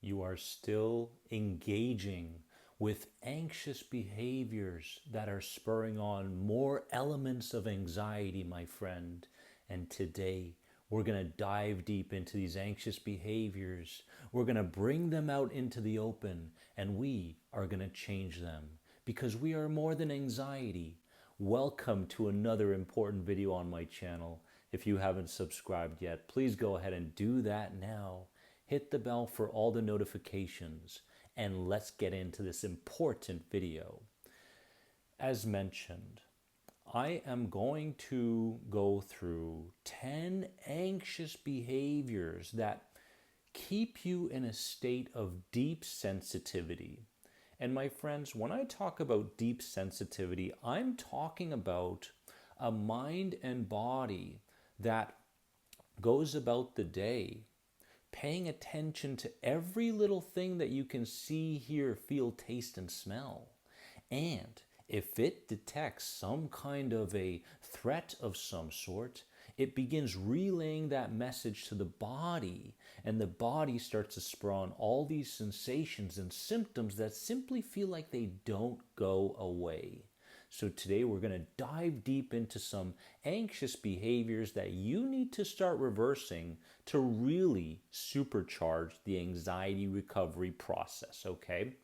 you are still engaging with anxious behaviors that are spurring on more elements of anxiety, my friend. And today, we're going to dive deep into these anxious behaviors. We're going to bring them out into the open, and we are going to change them because we are more than anxiety. Welcome to another important video on my channel. If you haven't subscribed yet, please go ahead and do that now. Hit the bell for all the notifications, and let's get into this important video. As mentioned, I am going to go through 10 anxious behaviors that keep you in a state of deep sensitivity. And my friends, when I talk about deep sensitivity, I'm talking about a mind and body that goes about the day paying attention to every little thing that you can see, hear, feel, taste, and smell. And if it detects some kind of a threat of some sort, it begins relaying that message to the body, and the body starts to spur on all these sensations and symptoms that simply feel like they don't go away. So today we're going to dive deep into some anxious behaviors that you need to start reversing to really supercharge the anxiety recovery process, okay?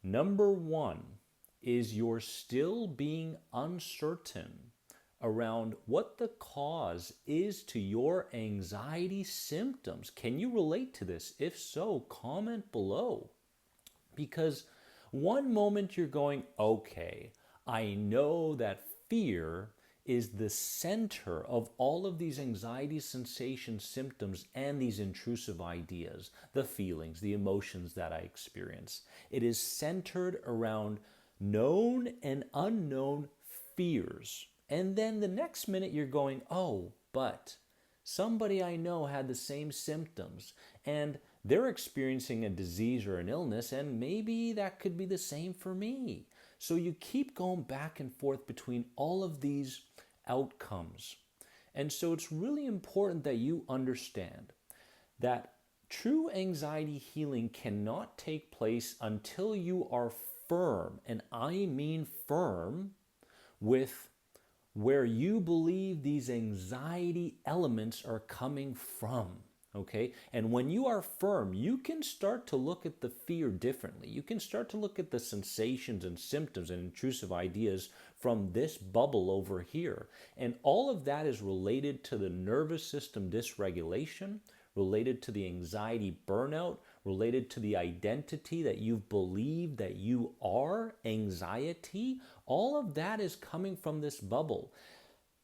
Number one is you're still being uncertain around what the cause is to your anxiety symptoms. Can you relate to this? If so, comment below. Because one moment you're going, okay, I know that fear is the center of all of these anxiety sensations, symptoms, and these intrusive ideas, the feelings, the emotions that I experience. It is centered around known and unknown fears. And then the next minute you're going, oh, but somebody I know had the same symptoms and they're experiencing a disease or an illness, and maybe that could be the same for me. So you keep going back and forth between all of these outcomes. And so it's really important that you understand that true anxiety healing cannot take place until you are firm, and I mean firm, with where you believe these anxiety elements are coming from. Okay? And when you are firm, you can start to look at the fear differently. You can start to look at the sensations and symptoms and intrusive ideas from this bubble over here. And all of that is related to the nervous system dysregulation, related to the anxiety burnout, related to the identity that you've believed that you are anxiety. All of that is coming from this bubble.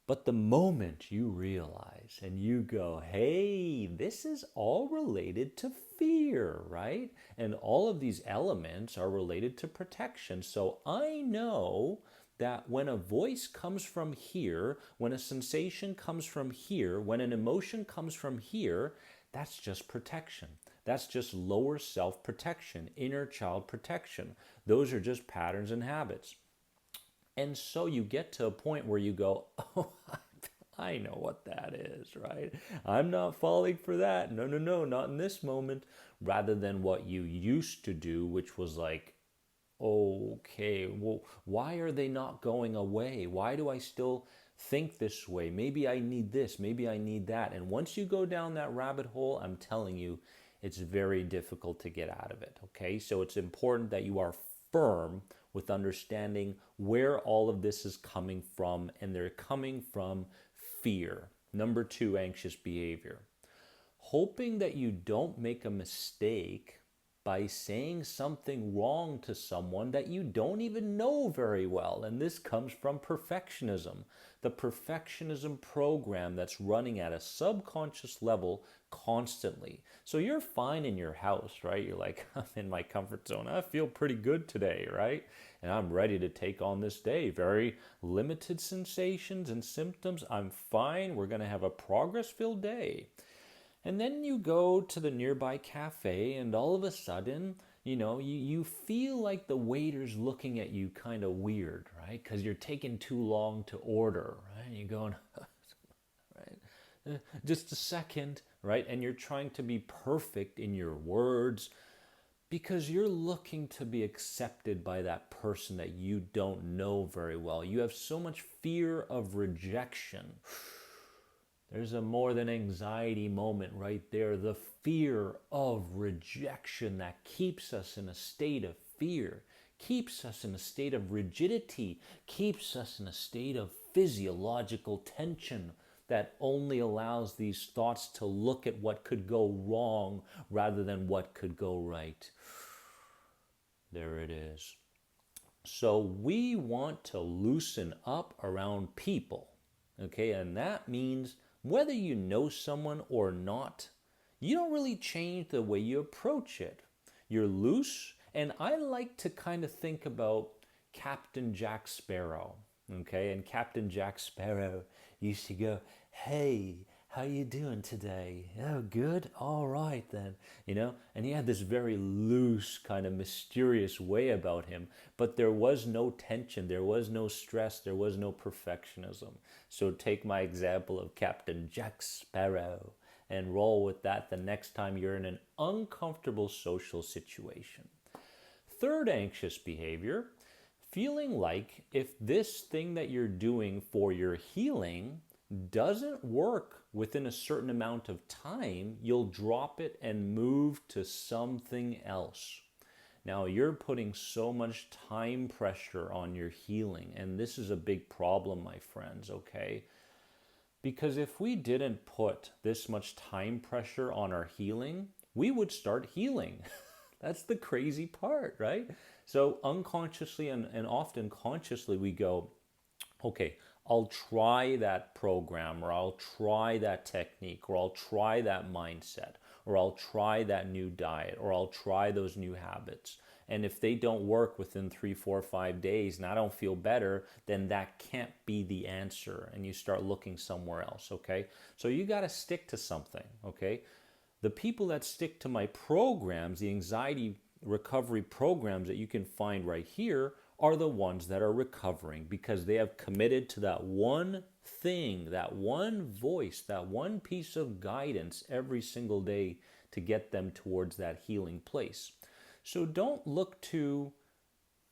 But the moment you realize and you go, hey, this is all related to fear, right? And all of these elements are related to protection. So I know that when a voice comes from here, when a sensation comes from here, when an emotion comes from here, that's just protection. That's just lower self-protection, inner child protection. Those are just patterns and habits. And so you get to a point where you go, oh, I know what that is, right? I'm not falling for that. No, no, no, not in this moment. Rather than what you used to do, which was like, okay, well, why are they not going away? Why do I still think this way? Maybe I need this, maybe I need that. And once you go down that rabbit hole, I'm telling you, it's very difficult to get out of it, okay? So it's important that you are firm with understanding where all of this is coming from, and they're coming from fear. Number two, anxious behavior. Hoping that you don't make a mistake by saying something wrong to someone that you don't even know very well. And this comes from perfectionism, the perfectionism program that's running at a subconscious level constantly. So you're fine in your house, right? You're like, I'm in my comfort zone. I feel pretty good today, right? And I'm ready to take on this day. Very limited sensations and symptoms. I'm fine. We're going to have a progress-filled day. And then you go to the nearby cafe, and all of a sudden, you feel like the waiter's looking at you kind of weird, right? Because you're taking too long to order, right? And you're going, right? Just a second, right? And you're trying to be perfect in your words. because you're looking to be accepted by that person that you don't know very well. You have so much fear of rejection. There's a more than anxiety moment right there. The fear of rejection that keeps us in a state of fear, keeps us in a state of rigidity, keeps us in a state of physiological tension that only allows these thoughts to look at what could go wrong rather than what could go right. There it is. So we want to loosen up around people, okay? And that means whether you know someone or not, you don't really change the way you approach it. You're loose, and I like to kind of think about Captain Jack Sparrow, okay? And Captain Jack Sparrow used to go, "Hey, how you doing today? Oh, good? All right then." And he had this very loose, kind of mysterious way about him, but there was no tension, there was no stress, there was no perfectionism. So take my example of Captain Jack Sparrow and roll with that the next time you're in an uncomfortable social situation. Third anxious behavior, feeling like if this thing that you're doing for your healing doesn't work within a certain amount of time, you'll drop it and move to something else. Now, you're putting so much time pressure on your healing, and this is a big problem, my friends, okay? Because if we didn't put this much time pressure on our healing, we would start healing. That's the crazy part, right? So unconsciously and often consciously, we go, okay, I'll try that program, or I'll try that technique, or I'll try that mindset, or I'll try that new diet, or I'll try those new habits. And if they don't work within 3, 4, 5 days and I don't feel better, then that can't be the answer. And you start looking somewhere else, okay? So you got to stick to something, okay? The people that stick to my programs, the anxiety recovery programs that you can find right here, are the ones that are recovering because they have committed to that one thing, that one voice, that one piece of guidance every single day to get them towards that healing place. So don't look to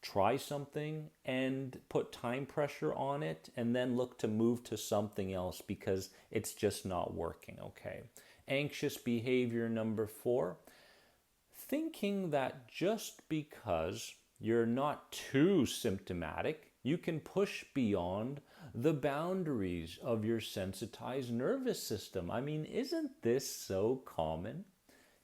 try something and put time pressure on it and then look to move to something else because it's just not working, okay? Anxious behavior number 4, thinking that just because you're not too symptomatic, you can push beyond the boundaries of your sensitized nervous system. I mean, isn't this so common?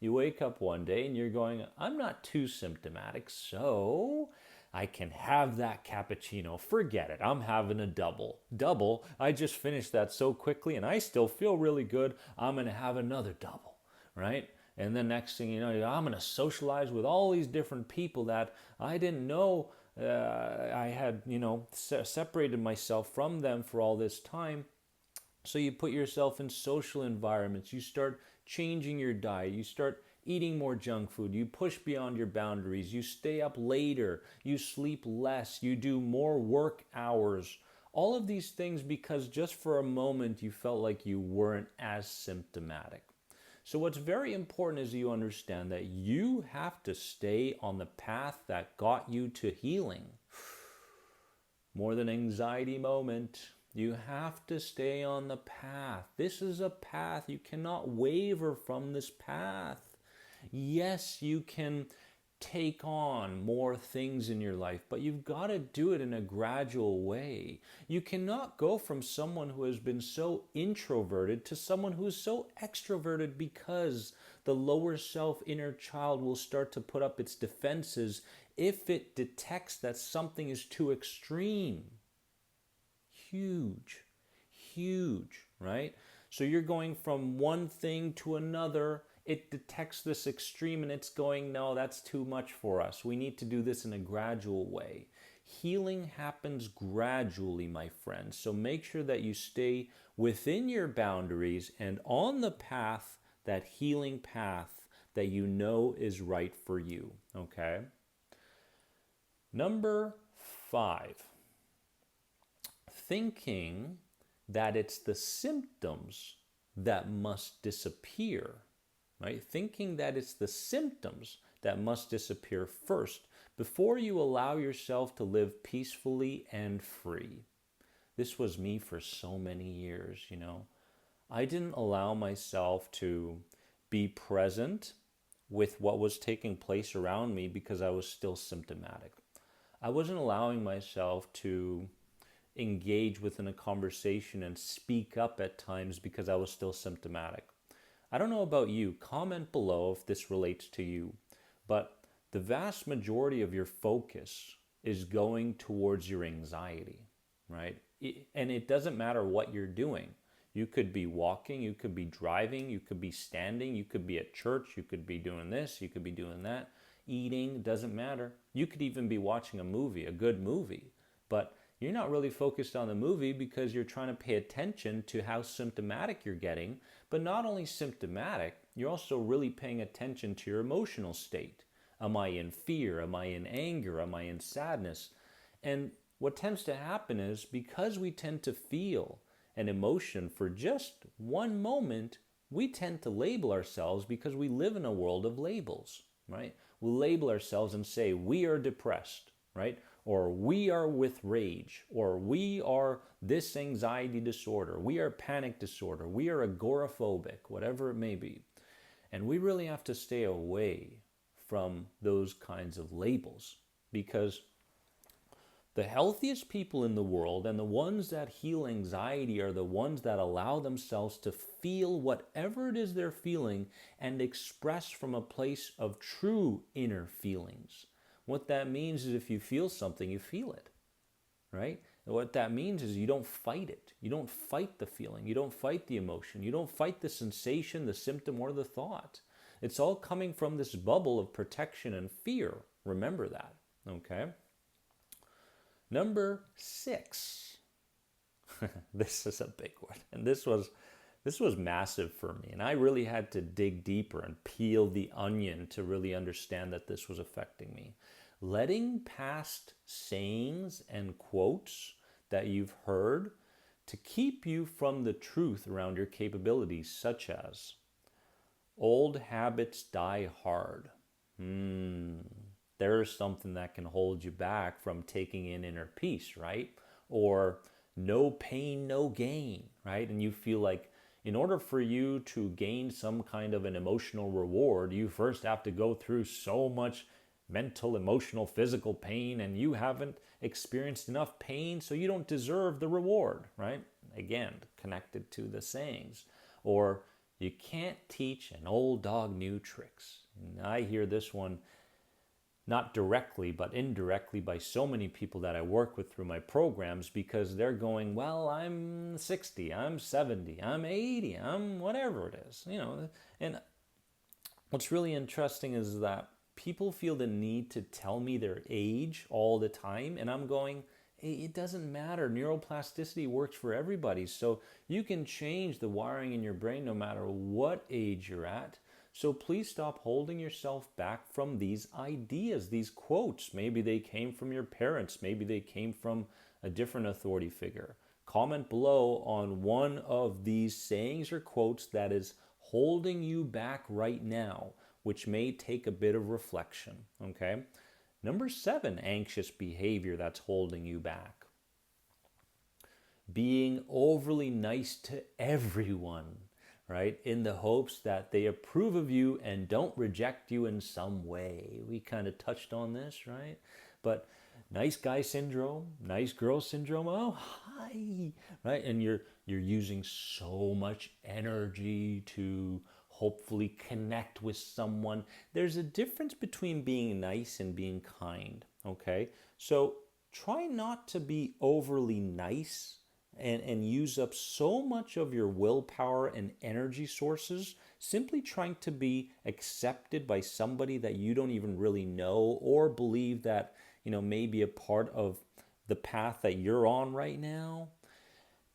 You wake up one day and you're going, I'm not too symptomatic, so I can have that cappuccino. Forget it, I'm having a double. Double, I just finished that so quickly and I still feel really good. I'm going to have another double, right? And then next thing you know, I'm going to socialize with all these different people that I didn't know I had, separated myself from them for all this time. So you put yourself in social environments. You start changing your diet. You start eating more junk food. You push beyond your boundaries. You stay up later. You sleep less. You do more work hours. All of these things because just for a moment you felt like you weren't as symptomatic. So what's very important is you understand that you have to stay on the path that got you to healing. More than anxiety moment. You have to stay on the path. This is a path. You cannot waver from this path. Yes, you can take on more things in your life, but you've got to do it in a gradual way. You cannot go from someone who has been so introverted to someone who is so extroverted because the lower self, inner child, will start to put up its defenses if it detects that something is too extreme. Huge, right? So you're going from one thing to another. It detects this extreme and it's going, no, that's too much for us. We need to do this in a gradual way. Healing happens gradually, my friends. So make sure that you stay within your boundaries and on the path, that healing path that you know is right for you, okay? Number 5. Thinking that it's the symptoms that must disappear, right? Thinking that it's the symptoms that must disappear first before you allow yourself to live peacefully and free. This was me for so many years. I didn't allow myself to be present with what was taking place around me because I was still symptomatic. I wasn't allowing myself to engage within a conversation and speak up at times because I was still symptomatic. I don't know about you, comment below if this relates to you, but the vast majority of your focus is going towards your anxiety, right? And it doesn't matter what you're doing. You could be walking, you could be driving, you could be standing, you could be at church, you could be doing this, you could be doing that, eating, doesn't matter. You could even be watching a movie, a good movie, but you're not really focused on the movie because you're trying to pay attention to how symptomatic you're getting, but not only symptomatic, you're also really paying attention to your emotional state. Am I in fear? Am I in anger? Am I in sadness? And what tends to happen is because we tend to feel an emotion for just one moment, we tend to label ourselves because we live in a world of labels, right? We label ourselves and say, we are depressed, right? Or we are with rage, or we are this anxiety disorder, we are panic disorder, we are agoraphobic, whatever it may be. And we really have to stay away from those kinds of labels because the healthiest people in the world and the ones that heal anxiety are the ones that allow themselves to feel whatever it is they're feeling and express from a place of true inner feelings. What that means is if you feel something, you feel it, right? And what that means is you don't fight it. You don't fight the feeling. You don't fight the emotion. You don't fight the sensation, the symptom, or the thought. It's all coming from this bubble of protection and fear. Remember that, okay? Number 6. This is a big one. And this was massive for me. And I really had to dig deeper and peel the onion to really understand that this was affecting me. Letting past sayings and quotes that you've heard to keep you from the truth around your capabilities, such as, old habits die hard. There's something that can hold you back from taking in inner peace, right? Or no pain, no gain, right? And you feel like in order for you to gain some kind of an emotional reward, you first have to go through so much mental, emotional, physical pain, and you haven't experienced enough pain, so you don't deserve the reward, right? Again, connected to the sayings. Or you can't teach an old dog new tricks. And I hear this one not directly, but indirectly by so many people that I work with through my programs because they're going, well, I'm 60, I'm 70, I'm 80, I'm whatever it is, And what's really interesting is that people feel the need to tell me their age all the time, and I'm going, hey, it doesn't matter. Neuroplasticity works for everybody, so you can change the wiring in your brain no matter what age you're at. So please stop holding yourself back from these ideas, these quotes. Maybe they came from your parents. Maybe they came from a different authority figure. Comment below on one of these sayings or quotes that is holding you back right now, which may take a bit of reflection, okay? Number 7, anxious behavior that's holding you back. Being overly nice to everyone, right? In the hopes that they approve of you and don't reject you in some way. We kind of touched on this, right? But nice guy syndrome, nice girl syndrome, oh, hi, right? And you're using so much energy to hopefully connect with someone. There's a difference between being nice and being kind, okay? So try not to be overly nice and use up so much of your willpower and energy sources simply trying to be accepted by somebody that you don't even really know or believe that, may be a part of the path that you're on right now.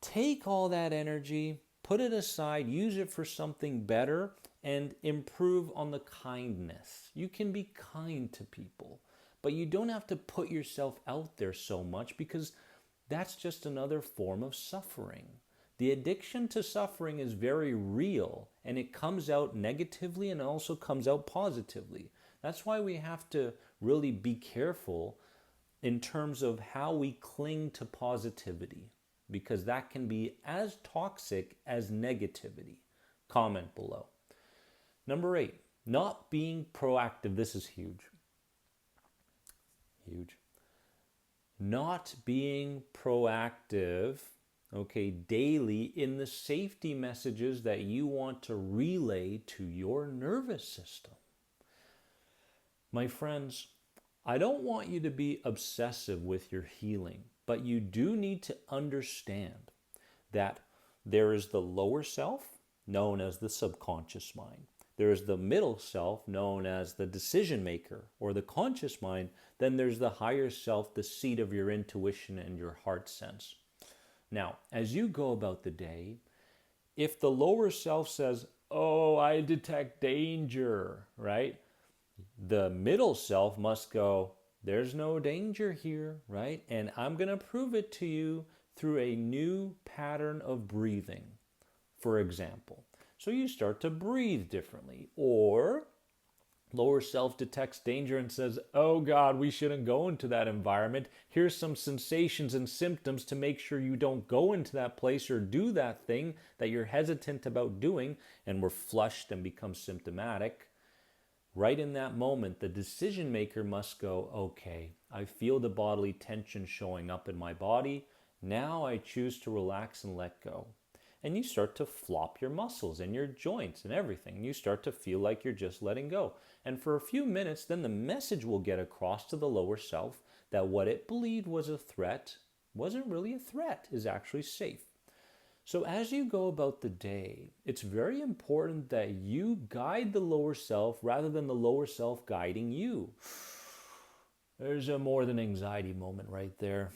Take all that energy, put it aside, use it for something better, and improve on the kindness. You can be kind to people, but you don't have to put yourself out there so much because that's just another form of suffering. The addiction to suffering is very real, and it comes out negatively and it also comes out positively. That's why we have to really be careful in terms of how we cling to positivity, because that can be as toxic as negativity. Comment below. Number 8, not being proactive. This is huge. Huge. Not being proactive, okay, daily in the safety messages that you want to relay to your nervous system. My friends, I don't want you to be obsessive with your healing, but you do need to understand that there is the lower self, known as the subconscious mind. There is the middle self, known as the decision maker or the conscious mind. Then there's the higher self, the seat of your intuition and your heart sense. Now, as you go about the day, if the lower self says, oh, I detect danger, right? The middle self must go, there's no danger here, right? And I'm going to prove it to you through a new pattern of breathing, for example. So you start to breathe differently. Or lower self detects danger and says, oh God, we shouldn't go into that environment. Here's some sensations and symptoms to make sure you don't go into that place or do that thing that you're hesitant about doing, and we're flushed and become symptomatic. Right in that moment, the decision maker must go, okay, I feel the bodily tension showing up in my body. Now I choose to relax and let go. And you start to flop your muscles and your joints and everything. You start to feel like you're just letting go. And for a few minutes, then the message will get across to the lower self that what it believed was a threat wasn't really a threat, is actually safe. So as you go about the day, it's very important that you guide the lower self rather than the lower self guiding you. There's a more than anxiety moment right there.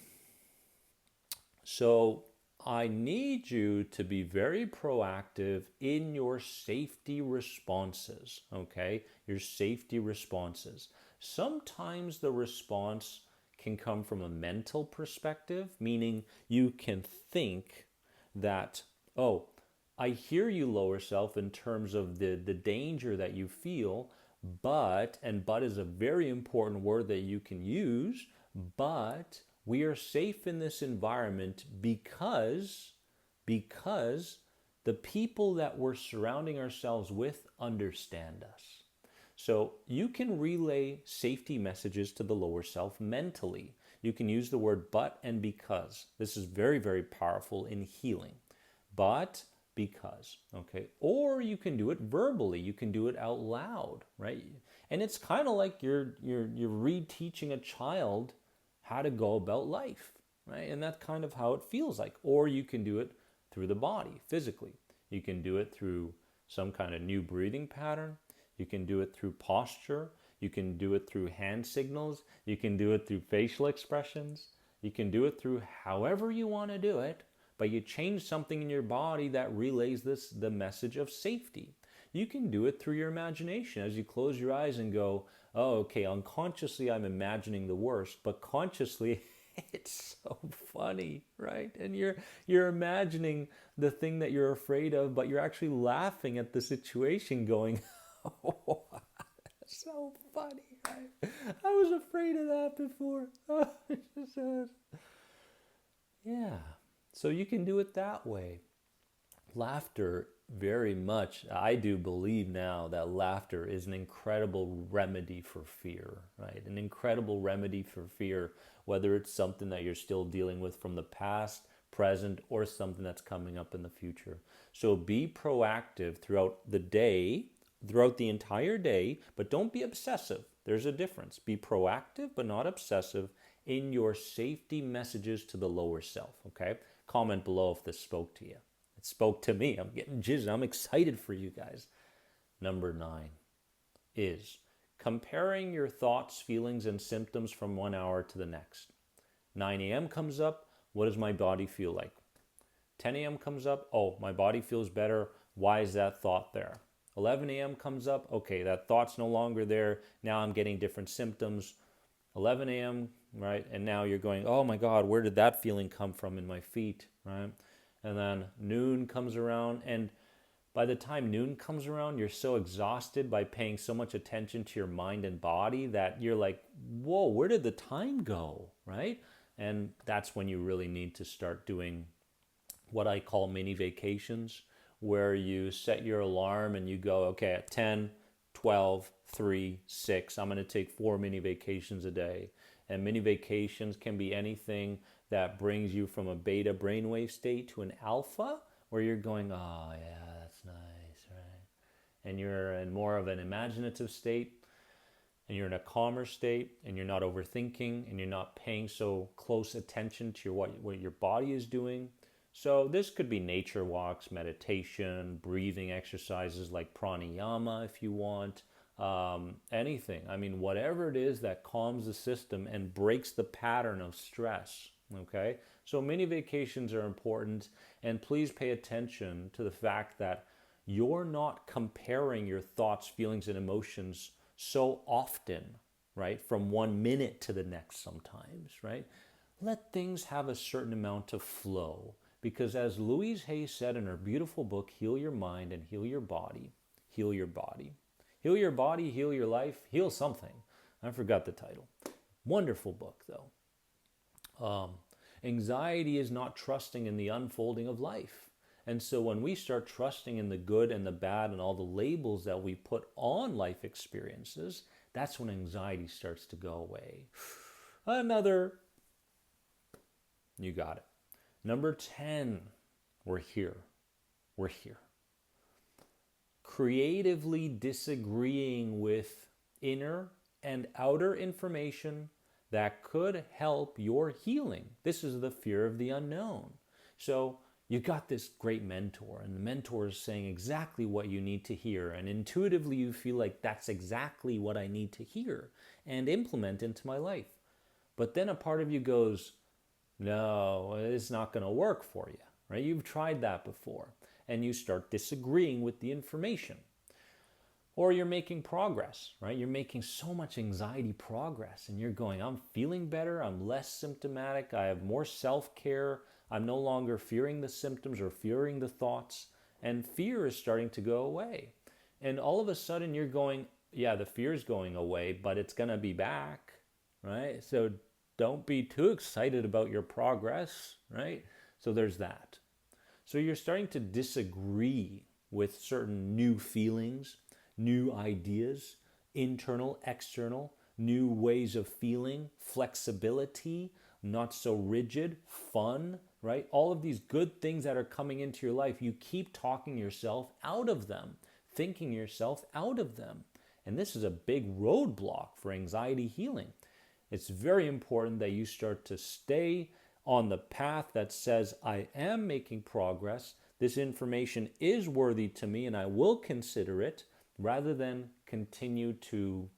So I need you to be very proactive in your safety responses, okay? Your safety responses. Sometimes the response can come from a mental perspective, meaning you can think that, oh, I hear you, lower self, in terms of the danger that you feel, but is a very important word that you can use, but we are safe in this environment because the people that we're surrounding ourselves with understand us. So you can relay safety messages to the lower self mentally. You can use the word but and because. This is very, very powerful in healing. But because, okay? Or you can do it verbally. You can do it out loud, right? And it's kind of like you're reteaching a child how to go about life, right? And that's kind of how it feels like. Or you can do it through the body, physically. You can do it through some kind of new breathing pattern. You can do it through posture. You can do it through hand signals. You can do it through facial expressions. You can do it through however you want to do it, but you change something in your body that relays the message of safety. You can do it through your imagination as you close your eyes and go, oh, okay, unconsciously I'm imagining the worst, but consciously it's so funny, right? And you're imagining the thing that you're afraid of, but you're actually laughing at the situation going, oh, that's so funny, right? I was afraid of that before. Yeah. So you can do it that way. Laughter, very much, I do believe now that laughter is an incredible remedy for fear, right? An incredible remedy for fear, whether it's something that you're still dealing with from the past, present, or something that's coming up in the future. So be proactive throughout the day, throughout the entire day, but don't be obsessive. There's a difference. Be proactive, but not obsessive in your safety messages to the lower self, okay? Comment below if this spoke to you. It spoke to me. I'm getting jizzed. I'm excited for you guys. Number 9 is comparing your thoughts, feelings, and symptoms from 1 hour to the next. 9 a.m. comes up. What does my body feel like? 10 a.m. comes up. Oh, my body feels better. Why is that thought there? 11 a.m. comes up. Okay, that thought's no longer there. Now I'm getting different symptoms. 11 a.m., right? And now you're going, oh my God, where did that feeling come from in my feet, right? And then noon comes around, and By the time noon comes around, you're so exhausted by paying so much attention to your mind and body that you're like, whoa, where did the time go, right? And that's when you really need to start doing what I call mini vacations, where you set your alarm and you go, okay, at 10, 12, 3, 6, I'm going to take 4 mini vacations a day. And mini vacations can be anything that brings you from a beta brainwave state to an alpha, where you're going, oh, yeah, that's nice, right? And you're in more of an imaginative state, and you're in a calmer state, and you're not overthinking, and you're not paying so close attention to what your body is doing. So this could be nature walks, meditation, breathing exercises like pranayama if you want, anything. I mean, whatever it is that calms the system and breaks the pattern of stress, okay? So mini vacations are important, and please pay attention to the fact that you're not comparing your thoughts, feelings, and emotions so often, right? From 1 minute to the next sometimes, right? Let things have a certain amount of flow. Because as Louise Hay said in her beautiful book, Heal Your Mind and Heal Your Body, heal your body. Heal your body, heal your life, heal something. I forgot the title. Wonderful book, though. Anxiety is not trusting in the unfolding of life. And so when we start trusting in the good and the bad and all the labels that we put on life experiences, that's when anxiety starts to go away. You got it. Number 10, we're here. We're here. Creatively disagreeing with inner and outer information that could help your healing. This is the fear of the unknown. So you got this great mentor, and the mentor is saying exactly what you need to hear, and intuitively you feel like that's exactly what I need to hear and implement into my life. But then a part of you goes, no, it's not going to work for you, right? You've tried that before, and you start disagreeing with the information. Or you're making progress, right? You're making so much anxiety progress, and you're going, I'm feeling better, I'm less symptomatic, I have more self-care, I'm no longer fearing the symptoms or fearing the thoughts, and fear is starting to go away. And all of a sudden you're going, yeah, the fear is going away, but it's going to be back, right? So don't be too excited about your progress, right? So there's that. So you're starting to disagree with certain new feelings, new ideas, internal, external, new ways of feeling, flexibility, not so rigid, fun, right? All of these good things that are coming into your life, you keep talking yourself out of them, thinking yourself out of them. And this is a big roadblock for anxiety healing. It's very important that you start to stay on the path that says, I am making progress, this information is worthy to me, and I will consider it, rather than continue to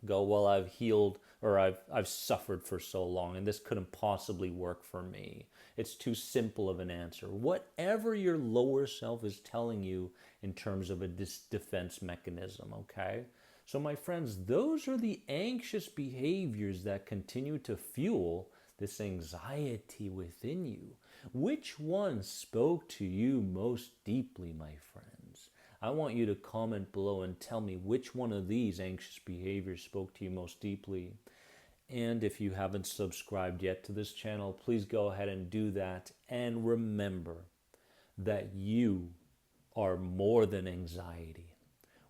go, well, I've healed, or I've suffered for so long, and this couldn't possibly work for me. It's too simple of an answer. Whatever your lower self is telling you in terms of a defense mechanism, okay? So my friends, those are the anxious behaviors that continue to fuel this anxiety within you. Which one spoke to you most deeply, my friends? I want you to comment below and tell me which one of these anxious behaviors spoke to you most deeply. And if you haven't subscribed yet to this channel, please go ahead and do that. And remember that you are more than anxiety.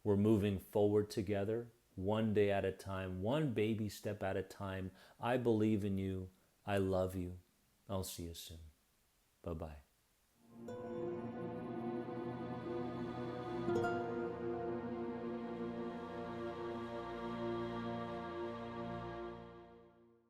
We're moving forward together, one day at a time, one baby step at a time. I believe in you. I love you. I'll see you soon. Bye-bye.